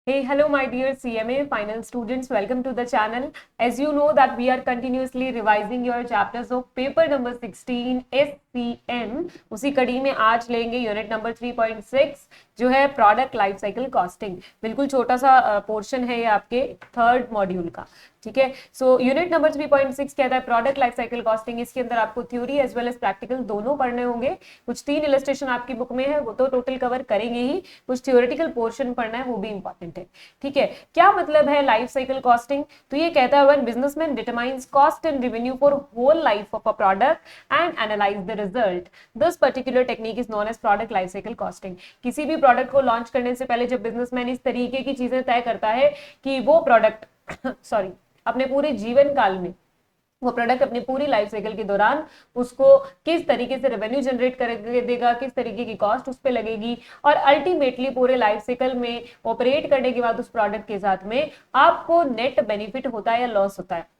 Hey, hello, my dear CMA final students. Welcome to the channel. As you know that we are continuously revising your chapters of paper number 16 SCM. उसी कड़ी में आज लेंगे unit number 3.6 जो है product life cycle costing. बिल्कुल छोटा सा पोर्शन है ये आपके थर्ड मॉड्यूल का। ठीक है, सो यूनिट नंबर 3.6 कहता है प्रोडक्ट लाइफ साइकिल कॉस्टिंग। इसके अंदर आपको theory as well as practical दोनों पढ़ने होंगे। कुछ 3 इलस्ट्रेशन आपकी बुक में है वो तो टोटल कवर करेंगे ही, कुछ थ्योरेटिकल पोर्शन पढ़ना है वो भी इंपॉर्टेंट है। ठीक है, क्या मतलब है लाइफ साइकिल कॉस्टिंग? तो ये कहता है when businessman determines cost and revenue for whole life of a product and analyse the result, this particular technique is known as product life cycle costing. किसी भी प्रोडक्ट को लॉन्च करने से पहले जब बिजनेसमैन इस तरीके की चीजें तय करता है कि वो प्रोडक्ट सॉरी अपने पूरे जीवन काल में वो प्रोडक्ट अपनी पूरी लाइफ साइकिल के दौरान उसको किस तरीके से रेवेन्यू जनरेट कर देगा, किस तरीके की कॉस्ट उस पर लगेगी, और अल्टीमेटली पूरे लाइफ साइकिल में ऑपरेट करने के बाद उस प्रोडक्ट के साथ में आपको नेट बेनिफिट होता है या लॉस होता है।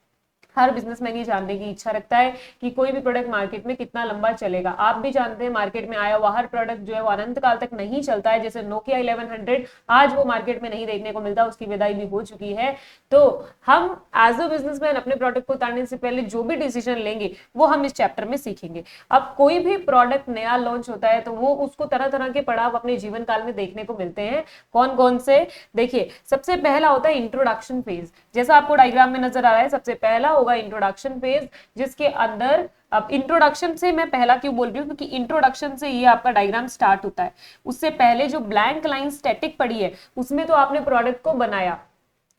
हर बिजनेसमैन ये जानने की इच्छा रखता है कि कोई भी प्रोडक्ट मार्केट में कितना लंबा चलेगा। आप भी जानते हैं मार्केट में आया हुआ हर प्रोडक्ट जो है वो अनंत काल तक नहीं चलता है। जैसे नोकिया 1100 आज वो मार्केट में नहीं देखने को मिलता, उसकी विदाई भी हो चुकी है। तो हम एज अ बिजनेसमैन अपने प्रोडक्ट को उतारने से पहले जो भी डिसीजन लेंगे वो हम इस चैप्टर में सीखेंगे। अब कोई भी प्रोडक्ट नया लॉन्च होता है तो वो उसको तरह तरह के पड़ाव अपने जीवन काल में देखने को मिलते हैं। कौन कौन से? देखिए, सबसे पहला होता है इंट्रोडक्शन फेज। जैसा आपको डायग्राम में नजर आ रहा है, सबसे पहला होगा इंट्रोडक्शन फेज, जिसके अंदर अब इंट्रोडक्शन से मैं पहला क्यों बोल रही हूँ, क्योंकि इंट्रोडक्शन से ये आपका डायग्राम स्टार्ट होता है। उससे पहले जो ब्लैंक लाइन स्टैटिक पड़ी है उसमें तो आपने प्रोडक्ट को बनाया।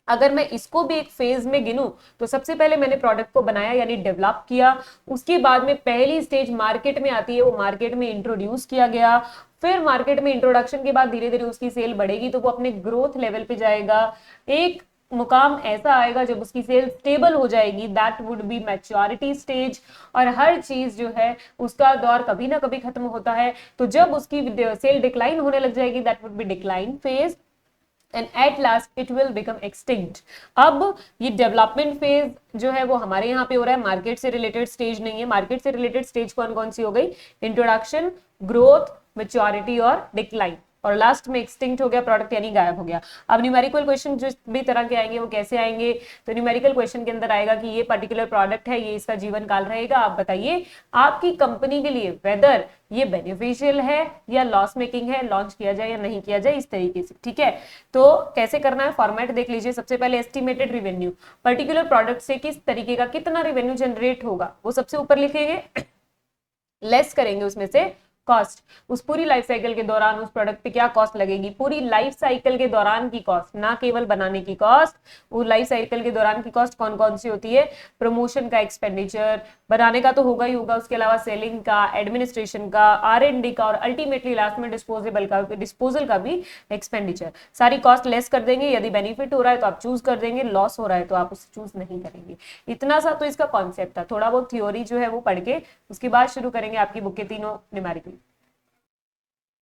अगर मैं इसको भी एक फेज में गिनूं तो सबसे पहले मैंने प्रोडक्ट को बनाया यानी डेवलप किया। उसके बाद में पहली स्टेज मार्केट में आती है, वो मार्केट में इंट्रोड्यूस किया गया। फिर मार्केट में इंट्रोडक्शन के बाद धीरे धीरे उसकी सेल बढ़ेगी तो वो अपने ग्रोथ लेवल पे जाएगा। एक मुकाम ऐसा आएगा जब उसकी सेल स्टेबल हो जाएगी, that would be maturity stage. और हर चीज जो है उसका दौर कभी ना कभी खत्म होता है, तो जब उसकी सेल डिक्लाइन होने लग जाएगी that would be decline phase and at last it will become extinct. अब ये डेवलपमेंट फेज जो है वो हमारे यहाँ पे हो रहा है, मार्केट से रिलेटेड स्टेज नहीं है। मार्केट से रिलेटेड स्टेज कौन कौन सी हो गई? इंट्रोडक्शन, ग्रोथ, मैच्योरिटी और डिक्लाइन। और लास्ट में एक्सटिंक्ट हो गया प्रोडक्ट यानी गायब हो गया। अब न्यूमेरिकल क्वेश्चन जिस भी तरह के आएंगे वो कैसे आएंगे? तो न्यूमेरिकल क्वेश्चन के अंदर आएगा कि ये पर्टिकुलर प्रोडक्ट है, ये इसका जीवन काल रहेगा। आप बताइए आपकी कंपनी के लिए वेदर ये बेनिफिशियल है या लॉस मेकिंग है, लॉन्च किया जाए या नहीं किया जाए, इस तरीके से। ठीक है, तो कैसे करना है, फॉर्मेट देख लीजिए। सबसे पहले एस्टिमेटेड रेवेन्यू, पर्टिकुलर प्रोडक्ट से किस तरीके का कितना रेवेन्यू जनरेट होगा वो सबसे ऊपर लिखेंगे, लेस करेंगे उसमें से कॉस्ट। उस पूरी लाइफ साइकिल के दौरान उस प्रोडक्ट पे क्या कॉस्ट लगेगी, पूरी लाइफ साइकिल के दौरान की कॉस्ट, ना केवल बनाने की कॉस्ट। वो लाइफ साइकिल के दौरान की कॉस्ट कौन कौन सी होती है? प्रमोशन का एक्सपेंडिचर, बनाने का तो होगा ही होगा, उसके अलावा सेलिंग का, एडमिनिस्ट्रेशन का, R&D का, और अल्टीमेटली लास्ट में डिस्पोजल का भी एक्सपेंडिचर। सारी कॉस्ट लेस कर देंगे। यदि बेनिफिट हो रहा है तो आप चूज कर देंगे, लॉस हो रहा है तो आप उसे चूज नहीं करेंगे। इतना सा तो इसका कॉन्सेप्ट था। थोड़ा बहुत थ्योरी जो है वो पढ़ के उसके बाद शुरू करेंगे आपकी बुक के तीनों न्यूमेरिकल।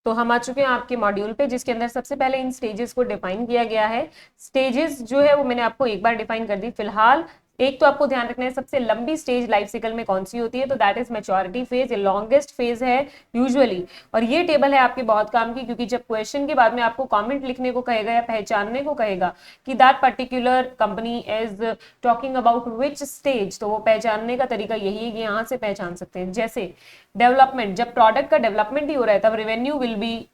तो हम आ चुके हैं आपके मॉड्यूल पे, जिसके अंदर सबसे पहले इन स्टेजेस को डिफाइन किया गया है। स्टेजेस जो है वो मैंने आपको एक बार डिफाइन कर दी। फिलहाल एक तो आपको ध्यान रखना है सबसे लंबी स्टेज लाइफ साइकिल में कौन सी होती है, तो दैट इज मैच्योरिटी फेज। ये लॉन्गेस्ट फेज है यूजुअली, और ये टेबल है आपके बहुत काम की, क्योंकि जब क्वेश्चन के बाद में आपको कमेंट लिखने को कहेगा या पहचानने को कहेगा कि that particular company is talking about which stage, तो वो पहचानने का तरीका यही है कि यहाँ से पहचान सकते हैं। जैसे डेवलपमेंट, जब प्रोडक्ट का डेवलपमेंट ही हो रहा है तब revenue will be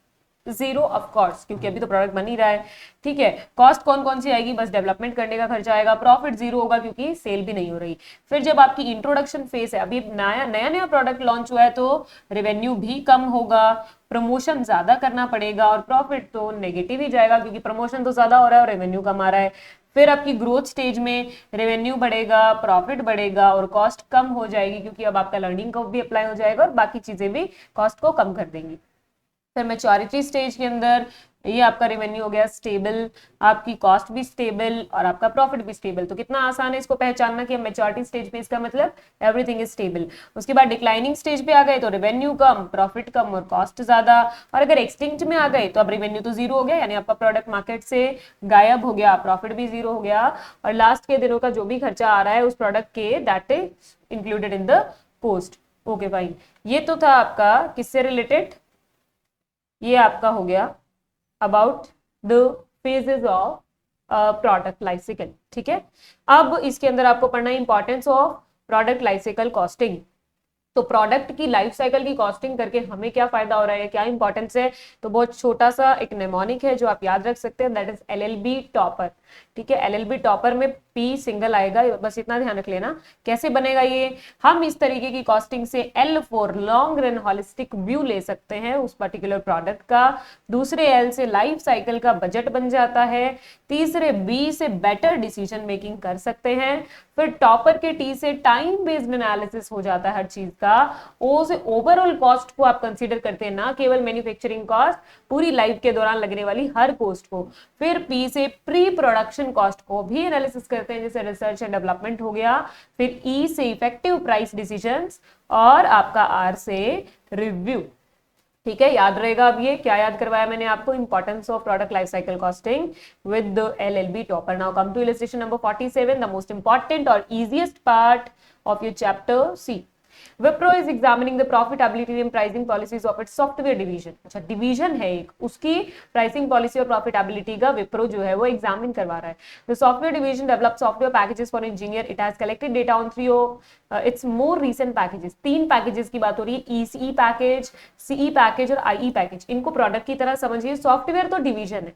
zero of course, क्योंकि अभी तो प्रोडक्ट बन ही रहा है। ठीक है, कॉस्ट कौन कौन सी आएगी? बस डेवलपमेंट करने का खर्चा आएगा। प्रॉफिट जीरो होगा क्योंकि सेल भी नहीं हो रही। फिर जब आपकी इंट्रोडक्शन फेज है, अभी नया नया प्रोडक्ट लॉन्च हुआ है तो रेवेन्यू भी कम होगा, प्रमोशन ज्यादा करना पड़ेगा, और प्रॉफिट तो नेगेटिव ही जाएगा क्योंकि प्रमोशन तो ज्यादा हो रहा है और रेवेन्यू कम आ रहा है। फिर आपकी ग्रोथ स्टेज में रेवेन्यू बढ़ेगा, प्रॉफिट बढ़ेगा और कॉस्ट कम हो जाएगी, क्योंकि अब आपका लर्निंग कर्व भी अप्लाई हो जाएगा और बाकी चीजें भी कॉस्ट को कम कर देंगी। फिर मैच्योरिटी स्टेज के अंदर ये आपका रेवेन्यू हो गया स्टेबल, आपकी कॉस्ट भी स्टेबल और आपका प्रॉफिट भी स्टेबल। तो कितना आसान है इसको पहचानना कि मैच्योरिटी स्टेज पे इसका मतलब एवरीथिंग इज स्टेबल। उसके बाद डिक्लाइनिंग स्टेज पे आ गए तो रेवेन्यू कम, प्रॉफिट कम और कॉस्ट ज्यादा। और अगर एक्सटिंक्ट में आ गए तो अब रेवेन्यू तो जीरो हो गया, यानी आपका प्रोडक्ट मार्केट से गायब हो गया, प्रॉफिट भी जीरो हो गया, और लास्ट के दिनों का जो भी खर्चा आ रहा है उस प्रोडक्ट के that is included in the cost. Okay fine, ये तो था आपका किससे रिलेटेड, ये आपका हो गया about the phases of product life cycle. ठीक है, अब इसके अंदर आपको पढ़ना है importance of product life cycle costing. तो प्रोडक्ट की लाइफ साइकिल की कॉस्टिंग करके हमें क्या फायदा हो रहा है, क्या इंपॉर्टेंस है, तो बहुत छोटा सा एक नेमोनिक है जो आप याद रख सकते हैं, दैट इज एलएलबी टॉपर। ठीक है, एलएलबी टॉपर में पी सिंगल आएगा, बस इतना ध्यान रख लेना। कैसे बनेगा ये, हम इस तरीके की कॉस्टिंग से L for long run holistic view ले सकते हैं उस पर्टिकुलर प्रोडक्ट का, दूसरे एल से लाइफ साइकिल का बजट बन जाता है, तीसरे बी से बेटर डिसीजन मेकिंग कर सकते हैं, फिर टॉपर के टी से टाइम बेस्ड एनालिसिस हो जाता है हर चीज का, ओ से ओवरऑल कॉस्ट को आप कंसीडर करते हैं, ना केवल मैन्युफैक्चरिंग कॉस्ट, पूरी लाइफ के दौरान लगने वाली हर कॉस्ट को, फिर पी से प्री प्रोडक्शन कॉस्ट को भी एनालिसिस करते हैं जैसे रिसर्च एंड डेवलपमेंट हो गया, फिर ई से इफेक्टिव प्राइस डिसीजंस, और आपका आर से रिव्यू। ठीक है, याद रहेगा। अब ये क्या याद करवाया मैंने आपको, importance of product life cycle costing with LLB topper. Now come to illustration number 47, the most important और easiest part of your chapter C. Wipro is examining the profitability and pricing policies of its software division। अच्छा, division है एक, उसकी pricing policy और profitability का विप्रो जो है वो एग्जामिन करवा रहा है। The software division develops software packages for engineer. It has collected data on three of its more recent packages। तीन पैकेजेस की बात हो रही है, ECE पैकेज, CE पैकेज और IE पैकेज। इनको प्रोडक्ट की तरह समझिए, सॉफ्टवेयर तो डिवीजन है,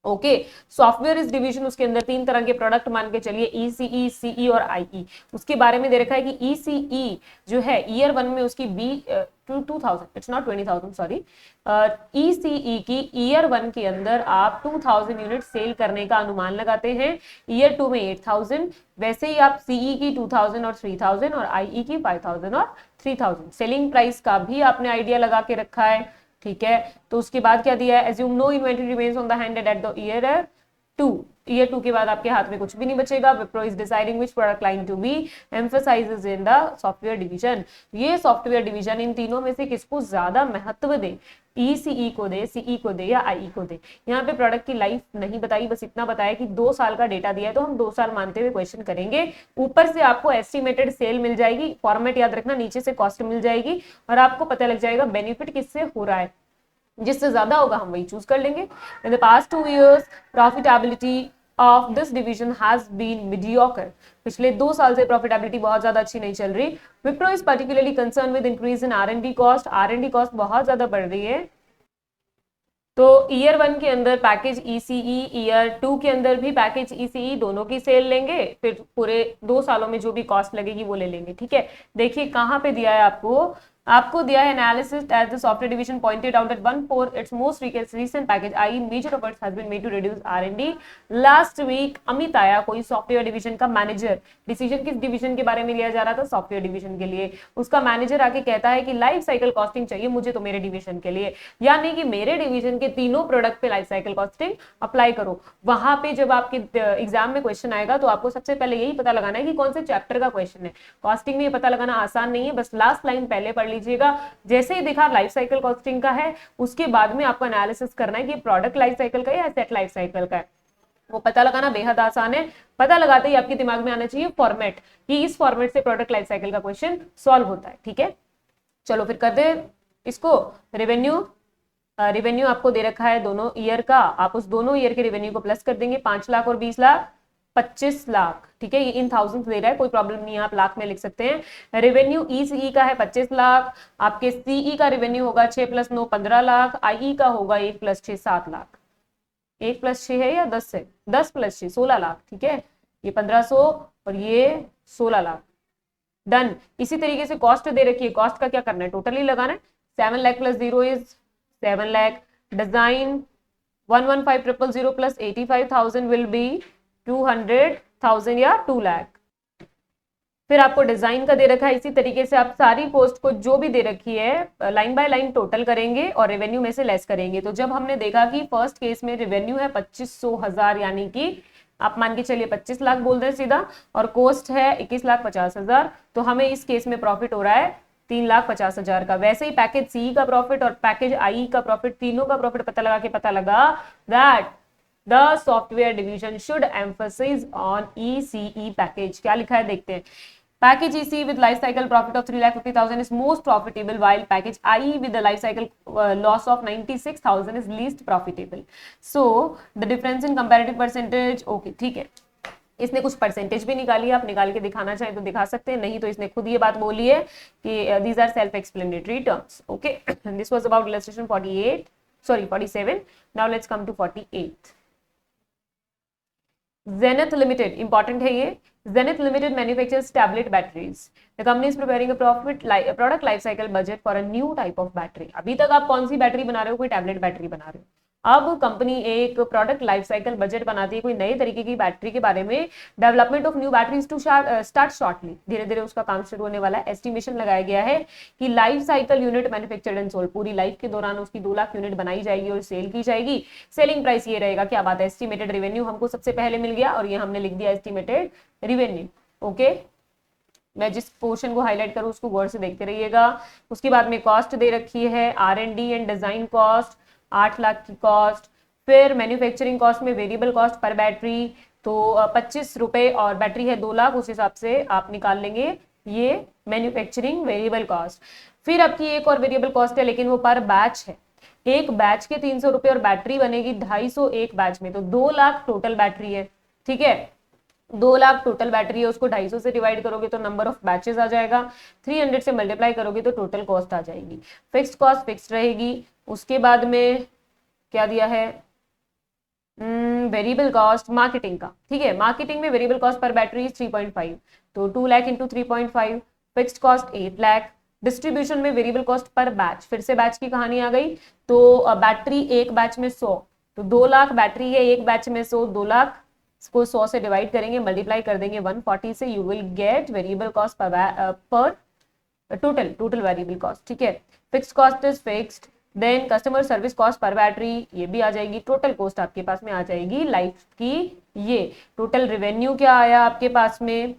ओके, सॉफ्टवेयर इस डिवीजन, उसके अंदर तीन तरह के प्रोडक्ट मान के चलिए, ईसीई, सीई और आईई। उसके बारे में दे रखा है कि ईसीई जो है ईयर 1 में उसकी 2000, इट्स नॉट 20,000 सॉरी, ईसीई की ईयर 1 के अंदर आप 2000 यूनिट सेल करने का अनुमान लगाते हैं, ईयर 2 में 8000, वैसे ही आप सीई की 2000 और 3000 और आईई की 5000 और 3000। सेलिंग प्राइस का भी आपने आइडिया लगा के रखा है। ठीक है, तो उसके बाद क्या दिया है, assume no inventory remains on the hand at the year 2। Year 2 के बाद आपके हाथ में कुछ भी नहीं बचेगा। Wipro is deciding which product line to be emphasizes in the software division। ये सॉफ्टवेयर डिवीजन इन तीनों में से किसको ज्यादा महत्व दे, ECE को दे, CE को दे या IE को दे। यहाँ पे प्रोडक्ट की लाइफ नहीं बताई, बस इतना बताया कि 2 साल का डेटा दिया है, तो हम 2 साल मानते हुए क्वेश्चन करेंगे। ऊपर से आपको एस्टिमेटेड सेल मिल जाएगी, फॉर्मेट याद रखना, नीचे से कॉस्ट मिल जाएगी, और आपको पता लग जाएगा बेनिफिट किससे हो रहा है, जिससे ज्यादा होगा हम वही चूज कर लेंगे। In the past 2 years profitability of this division has been mediocre. पिछले 2 साल से प्रॉफिटेबिलिटी बहुत ज्यादा अच्छी नहीं चल रही। Wipro is particularly concern with increase in R&D cost. R&D cost बहुत ज्यादा बढ़ रही है। तो ईयर 1 के अंदर पैकेज ECE, ईयर 2 के अंदर भी पैकेज ECE, दोनों की सेल लेंगे, फिर पूरे 2 सालों में जो भी कॉस्ट लगेगी वो ले लेंगे। ठीक है, देखिए कहाँ पे दिया है आपको दिया है analysis as the software division pointed out that one for its most recent package I major efforts has been made to reduce R&D। Last week Amit आया, कोई सॉफ्टवेयर डिवीजन का मैनेजर, डिसीजन किस डिवीजन के बारे में लिया जा रहा था, सॉफ्टवेयर डिवीजन के लिए, उसका मैनेजर आके कहता है कि लाइफ साइकिल कॉस्टिंग चाहिए मुझे तो मेरे डिवीजन के लिए, यानी कि मेरे डिवीजन के तीनों प्रोडक्ट पे लाइफ साइकिल कॉस्टिंग अप्लाई करो। वहां पे जब आपके एग्जाम में क्वेश्चन आएगा तो आपको सबसे पहले यही पता लगाना है कि कौन से चैप्टर का क्वेश्चन है। कॉस्टिंग में ये पता लगाना आसान नहीं है, बस लास्ट लाइन पहले पढ़ लीजिएगा। जैसे ही देखा लाइफ साइकिल कॉस्टिंग का है, उसके बाद में आपको एनालिसिस करना है कि प्रोडक्ट लाइफ साइकिल का है या एसेट लाइफ साइकिल का है। वो पता लगाना बेहद आसान है। पता लगाते ही आपके दिमाग में आना चाहिए फॉर्मेट, कि इस फॉर्मेट से प्रोडक्ट लाइफ साइकिल का क्वेश्चन सॉल्व होता है। ठीक है, चलो फिर कर दे इसको। रेवेन्यू आपको दे रखा है दोनों ईयर का, आप उस दोनों ईयर के रेवेन्यू को प्लस कर देंगे, 5 लाख और 20 लाख, 25 लाख। ठीक है, ये इन थाउजेंड दे रहा है, कोई प्रॉब्लम नहीं है, आप लाख में लिख सकते हैं। रेवेन्यू ECE का है 25 लाख, आपके CE का रेवेन्यू होगा 6 + 9 15 लाख, IE का होगा 1 + 6 7 लाख। 1 + 6 है या 10 है, 10 + 6 16 लाख। ठीक है, ये 1500 और ये 16 लाख, डन। इसी तरीके से कॉस्ट दे रखी है, कॉस्ट का क्या करना है, टोटली लगाना है। 7 lakh + 0 is 7 lakh. Design 115,000 + 85,000 will be 200,000 या 2 लाख। फिर आपको डिजाइन का दे रखा है, इसी तरीके से आप सारी पोस्ट को जो भी दे रखी है लाइन बाय लाइन टोटल करेंगे और रेवेन्यू में से लेस करेंगे। तो जब हमने देखा कि फर्स्ट केस में रेवेन्यू है 25,000, यानी कि आप मान के चलिए 25 लाख बोल रहे हैं सीधा, और कॉस्ट है 21,50,000, तो हमें इस केस में प्रॉफिट हो रहा है 3,50,000 का। वैसे ही पैकेज CE का प्रॉफिट और पैकेज IE का प्रॉफिट, तीनों का प्रॉफिट पता लगा के पता लगा that The software division should emphasize on ECE package। क्या लिखा है देखते हैं, Package EC with life cycle profit of 3,50,000 is most profitable, while package IE with the life cycle loss of 96,000 is least profitable. So the difference in comparative percentage, okay, ठीक है, इसने कुछ percentage भी निकाली है, आप निकाल के दिखाना चाहें तो दिखा सकते हैं, नहीं तो इसने खुद ये बात बोली है कि these are self explanatory terms. Okay, this was about illustration 48, sorry 47. Now let's come to 48. Zenith Limited, important है ये. Zenith Limited manufactures tablet batteries. The company is preparing a product life cycle budget for a new type of battery. अभी तक आप कौन सी battery बना रहे हो? कोई टैबलेट बैटरी बना रहे हो. अब कंपनी एक प्रोडक्ट लाइफ साइकिल बजट बनाती है कोई नए तरीके की बैटरी के बारे में. Development of new batteries to start shortly, धीरे धीरे उसका काम शुरू होने वाला है. एस्टिमेशन लगाया गया है कि life cycle unit manufactured and sold, पूरी लाइफ के दौरान उसकी 2 लाख यूनिट बनाई जाएगी और सेल की जाएगी. सेलिंग प्राइस ये रहेगा. क्या बात है, एस्टिमेटेड रेवेन्यू हमको सबसे पहले मिल गया और ये हमने लिख दिया एस्टिमेटेड रेवेन्यू. ओके, मैं जिस पोर्शन को हाईलाइट करूं उसको गौर से देखते रहिएगा. उसके बाद में कॉस्ट दे रखी है, R&D and design cost 8 lakh की कॉस्ट. फिर मैन्युफैक्चरिंग कॉस्ट में वेरिएबल कॉस्ट पर बैटरी तो 25 रुपए और बैटरी है 2 लाख, उस हिसाब से आप निकाल लेंगे ये मैन्युफैक्चरिंग वेरिएबल कॉस्ट. फिर आपकी एक और वेरिएबल कॉस्ट है लेकिन वो पर बैच है. एक बैच के 300 रुपए और बैटरी बनेगी 250 एक बैच में, तो 2 लाख टोटल बैटरी है. ठीक है, 2 लाख टोटल बैटरी है, उसको 250 से डिवाइड करोगे तो नंबर ऑफ बैचेस आ जाएगा. 300 से मल्टीप्लाई करोगे तो टोटल कॉस्ट आ जाएगी. फिक्स्ड कॉस्ट फिक्स्ड रहेगी. उसके बाद में क्या दिया है, वेरिएबल कॉस्ट मार्केटिंग का. ठीक है, मार्केटिंग में वेरिएबल कॉस्ट पर बैटरी 3.5, तो 2 lakh into 3.5. Fixed cost 8 lakh. Distribution में वेरिएबल कॉस्ट पर बैच, फिर से बैच की कहानी आ गई. तो बैटरी एक बैच में 100, तो 2 लाख बैटरी है एक बैच में 100, 2 लाख को 100 से डिवाइड करेंगे, मल्टीप्लाई कर देंगे 140 से, you will get variable cost per total variable cost. ठीक है, fixed cost is fixed. Then customer service cost per battery ये भी आ जाएगी. टोटल कॉस्ट आपके पास में आ जाएगी लाइफ की. ये टोटल रेवेन्यू क्या आया आपके पास में,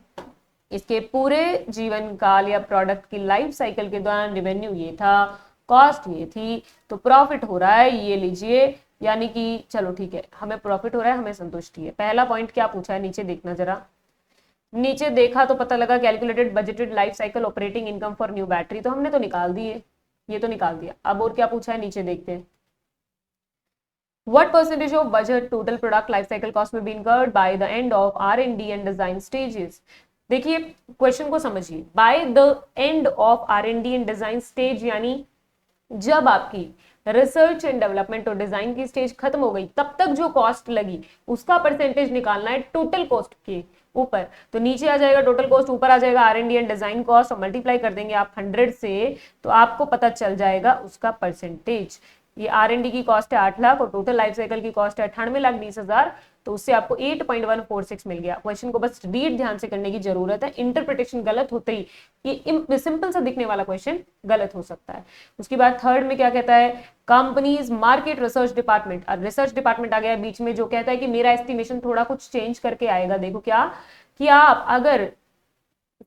इसके पूरे जीवन काल या प्रोडक्ट की लाइफ साइकिल के दौरान रेवेन्यू ये था, कॉस्ट ये थी, तो प्रॉफिट हो रहा है ये लीजिए. यानी कि चलो ठीक है, हमें प्रॉफिट हो रहा है, हमें संतुष्टि है. पहला पॉइंट क्या पूछा है, नीचे देखना जरा. नीचे देखा तो पता लगा calculated budgeted life cycle operating income for new battery, तो हमने तो निकाल दिए, ये तो निकाल दिया. अब और क्या पूछा है नीचे देखते हैं. What percentage of budget total product life cycle cost will be incurred by the end of R&D and design stages? देखिए क्वेश्चन को समझिए. by the end of R&D and design stage यानी जब आपकी रिसर्च एंड डेवलपमेंट और design की stage खत्म हो गई तब तक जो कॉस्ट लगी उसका परसेंटेज निकालना है टोटल कॉस्ट के ऊपर. तो नीचे आ जाएगा टोटल कॉस्ट, ऊपर आ जाएगा R&D एंड डिजाइन कॉस्ट, और मल्टीप्लाई कर देंगे आप 100 से तो आपको पता चल जाएगा उसका परसेंटेज. ये R&D की कॉस्ट है 8 लाख और टोटल लाइफ साइकिल की कॉस्ट है 98,20,000, तो उससे आपको 8.146 मिल गया. क्वेश्चन को बस रीड ध्यान से करने की जरूरत है. इंटरप्रिटेशन गलत होते ही ये सिंपल सा दिखने वाला क्वेश्चन गलत हो सकता है. उसके बाद थर्ड में क्या कहता है, कंपनीज मार्केट रिसर्च डिपार्टमेंट. अब रिसर्च डिपार्टमेंट आ गया बीच में, जो कहता है कि मेरा एस्टिमेशन थोड़ा कुछ चेंज करके आएगा. देखो क्या कि आप अगर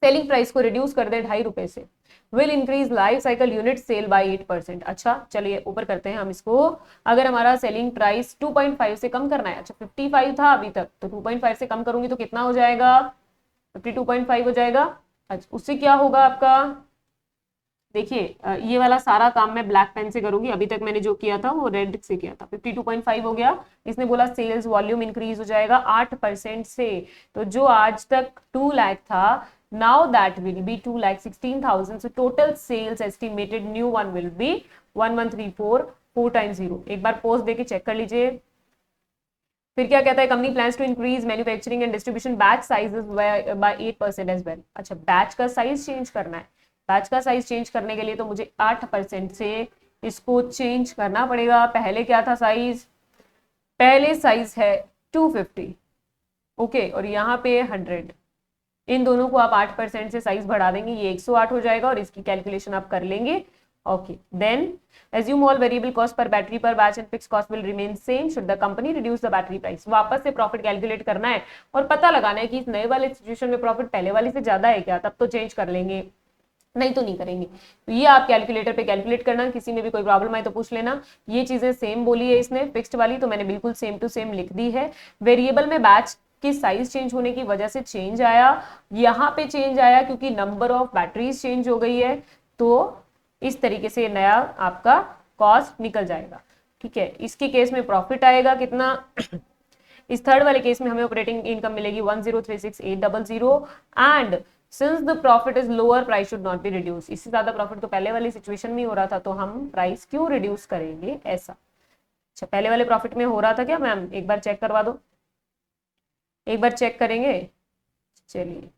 सेलिंग प्राइस को रिड्यूस कर दे 2.5 रुपए से, will increase life cycle unit sale by 8%. अच्छा चलिए ऊपर करते हैं हम इसको. अगर हमारा सेलिंग प्राइस 2.5 से कम करना है, अच्छा 55 था अभी तक, तो 2.5 से कम करूंगी तो कितना हो जाएगा, 52.5 हो जाएगा. अच्छा उससे क्या होगा आपका, देखिए ये वाला सारा काम मैं ब्लैक पेन से करूंगी, अभी तक मैंने जो किया था वो रेड से किया था. 52.5 हो गया. इसने बोला सेल्स वॉल्यूम इंक्रीज हो जाएगा 8% से, तो जो आज तक 2 लाख था now that will be 2,16,000. so total sales estimated new one will be 1134 times 0. एक बार पोस्ट देके चेक कर लीजिए. फिर क्या कहता है, company plans to increase manufacturing and distribution batch sizes by 8% as well. अच्छा बैच का साइज चेंज करना है. बैच का साइज चेंज करने के लिए तो मुझे 8% से इसको चेंज करना पड़ेगा. पहले क्या था साइज, पहले साइज है 250 ओके और यहाँ पे 100. इन दोनों को आप 8% से साइज बढ़ा देंगे, ये 108 हो जाएगा और इसकी कैलकुलेशन आप कर लेंगे. Okay then assume all variable cost per battery per batch and fixed cost will remain same should the company reduce the battery price. वापस से प्रॉफिट कैलकुलेट करना है और पता लगाना है कि इस नए वाले सिचुएशन में प्रॉफिट पहले वाली से ज्यादा है क्या, तब तो चेंज कर लेंगे, नहीं तो नहीं करेंगे. तो ये आप कैलकुलेटर पे कैलकुलेट करना. किसी में भी कोई प्रॉब्लम आए तो पूछ लेना. ये चीजें सेम बोली है इसने, फिक्स्ड वाली तो मैंने बिल्कुल सेम टू सेम लिख दी है. वेरिएबल में बैच के साइज चेंज होने की वजह से चेंज आया, यहाँ पे चेंज आया क्योंकि नंबर ऑफ बैटरीज चेंज हो गई है, तो इस तरीके से नया आपका कॉस्ट निकल जाएगा। ठीक है, इसके केस में प्रॉफिट आएगा कितना इस थर्ड वाले केस में हमें ऑपरेटिंग इनकम मिलेगी 1036800 and since the profit is lower price should not be reduce. इससे ज्यादा प्रॉफिट तो पहले वाली सिचुएशन में हो रहा था, तो हम प्राइस क्यों रिड्यूस करेंगे ऐसा। अच्छा, पहले वाले प्रॉफिट में हो रहा था क्या मैम, एक बार चेक करवा दो, एक बार चेक करेंगे। चलिए,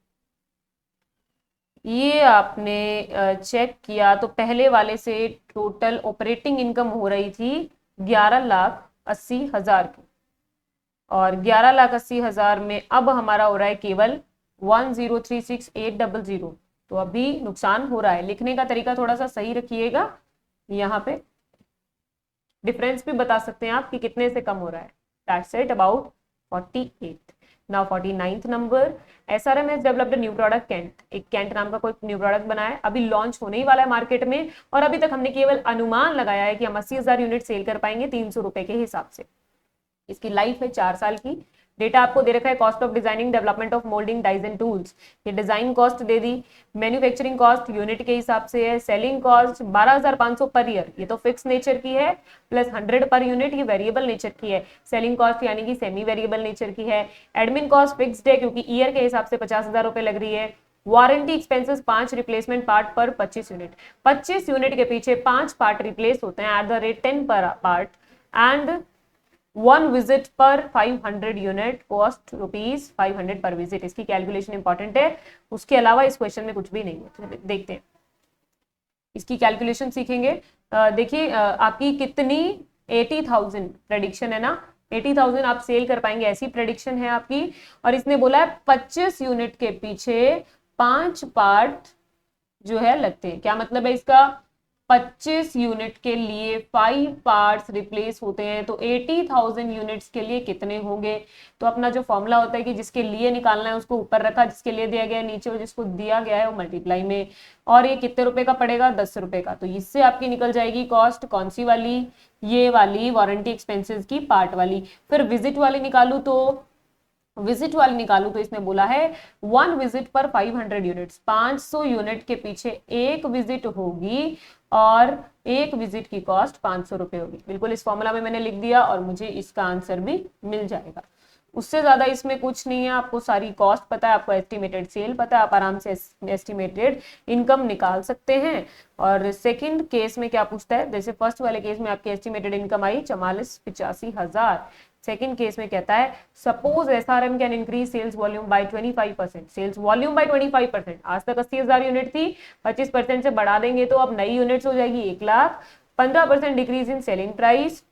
ये आपने चेक किया तो पहले वाले से टोटल ऑपरेटिंग इनकम हो रही थी 11,80,000 की, और 11,80,000 में अब हमारा हो रहा है केवल 1036800। तो अभी नुकसान हो रहा है। लिखने का तरीका थोड़ा सा सही रखिएगा, यहाँ पे डिफरेंस भी बता सकते हैं आप कि कितने से कम हो रहा है। That's it about 48। Now 49th number, SRM has developed a new product Kent। एक Kent नाम का कोई न्यू प्रोडक्ट बनाया है, अभी लॉन्च होने ही वाला है मार्केट में, और अभी तक हमने केवल अनुमान लगाया है कि हम 80,000 यूनिट सेल कर पाएंगे 300 रुपए के हिसाब से। इसकी लाइफ है 4 साल की। डेटा आपको दे रखा है, cost of designing development of moulding dies and tools, ये डिजाइन कॉस्ट दे दी, मैन्युफैक्चरिंग कॉस्ट यूनिट के हिसाब से है, सेलिंग कॉस्ट 12,500 पर ईयर, ये तो फिक्स नेचर की है, प्लस 100 पर यूनिट, ये वेरिएबल नेचर की है। सेलिंग कॉस्ट यानी कि सेमी वेरिएबल नेचर की है। एडमिन कॉस्ट फिक्स्ड है क्योंकि ईयर के हिसाब से 50,000 रुपए लग रही है। वारंटी एक्सपेंसेस 5 रिप्लेसमेंट पार्ट पर 25 यूनिट, 25 यूनिट के पीछे 5 पार्ट रिप्लेस होते हैं एट द रेट 10 पर पार्ट, एंड 1 विजिट पर 500 यूनिट, कॉस्ट ₹500 पर विजिट। इसकी कैलकुलेशन इंपॉर्टेंट है, उसके अलावा इस क्वेश्चन में कुछ भी नहीं है। तो देखते हैं, इसकी कैलकुलेशन सीखेंगे। देखिए आपकी कितनी 80,000 प्रेडिक्शन है ना, 80,000 आप सेल कर पाएंगे ऐसी प्रेडिक्शन है आपकी, और इसने बोला है 25 यूनिट के पीछे 5 पार्ट जो है लगते हैं। क्या मतलब है इसका, 25 यूनिट के लिए 5 पार्ट्स रिप्लेस होते हैं, तो 80,000 यूनिट्स के लिए कितने होंगे। तो अपना जो फॉर्मूला होता है कि जिसके लिए निकालना है उसको ऊपर रखा, जिसके लिए दिया गया है नीचे, और जिसको दिया गया है वो मल्टीप्लाई में, और ये कितने रुपए का पड़ेगा, 10 रुपए का। तो इससे आपकी निकल जाएगी कॉस्ट, कौन सी वाली, ये वाली वारंटी एक्सपेंसेस की पार्ट वाली। फिर विजिट वाली निकालू तो इसने बोला है 1 विजिट पर 500 यूनिट्स, 500 यूनिट के पीछे एक विजिट होगी, और एक विजिट की कॉस्ट 500 रुपए होगी। बिल्कुल इस फॉर्मूला में मैंने लिख दिया और मुझे इसका आंसर भी मिल जाएगा। उससे ज्यादा इसमें कुछ नहीं है, आपको सारी कॉस्ट पता है, आपको एस्टिमेटेड सेल पता है, आप आराम से एस्टिमेटेड इनकम निकाल सकते हैं। और सेकंड केस में क्या पूछता है, जैसे फर्स्ट वाले केस में आपकी एस्टिमेटेड इनकम आई 44,85,000, सेकंड केस में कहता है suppose SRM can increase sales volume by 25%, sales volume by 25%। आज तक 80,000 यूनिट थी, 25% से बढ़ा देंगे तो अब नई यूनिट्स हो जाएगी 1 lakh. 15% decrease in selling price,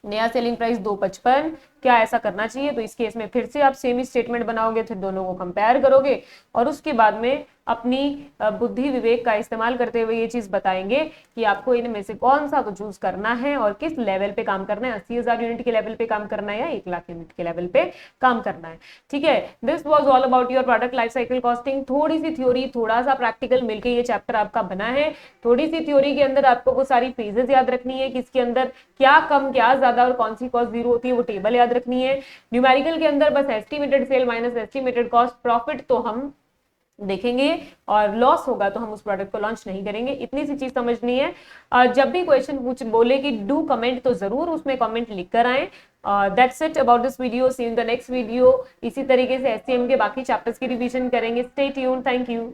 नया सेलिंग प्राइस 255। क्या ऐसा करना चाहिए, तो इस केस में फिर से आप सेम ही स्टेटमेंट बनाओगे, फिर दोनों को कंपेयर करोगे, और उसके बाद में अपनी बुद्धि विवेक का इस्तेमाल करते हुए ये चीज बताएंगे कि आपको इनमें से कौन सा को चूज करना है और किस लेवल पे काम करना है, 80,000 यूनिट के लेवल पे काम करना है या 1 लाख यूनिट के लेवल पे काम करना है। ठीक है, this was all about your product life cycle costing. थोड़ी सी थ्योरी थोड़ा सा प्रैक्टिकल मिलकर ये चैप्टर आपका बना है। थोड़ी सी थ्योरी के अंदर आपको वो सारी फेजेस याद रखनी है कि इसके अंदर क्या कम क्या ज्यादा और कौन सी कॉस्ट जीरो होती है, वो टेबल याद रखनी है। न्यूमेरिकल के अंदर बस estimated cell minus estimated cost, profit तो हम देखेंगे और लॉस होगा तो हम उस प्रोडक्ट को लॉन्च नहीं करेंगे। इतनी सी चीज समझनी है। जब भी क्वेश्चन पूछ बोले कि डू कमेंट, तो जरूर उसमें कमेंट लिख कर आए। That's it about this video, see in the next video. इसी तरीके से SCM के बाकी चैप्टर्स की रिवीजन करेंगे। Stay tuned, thank you.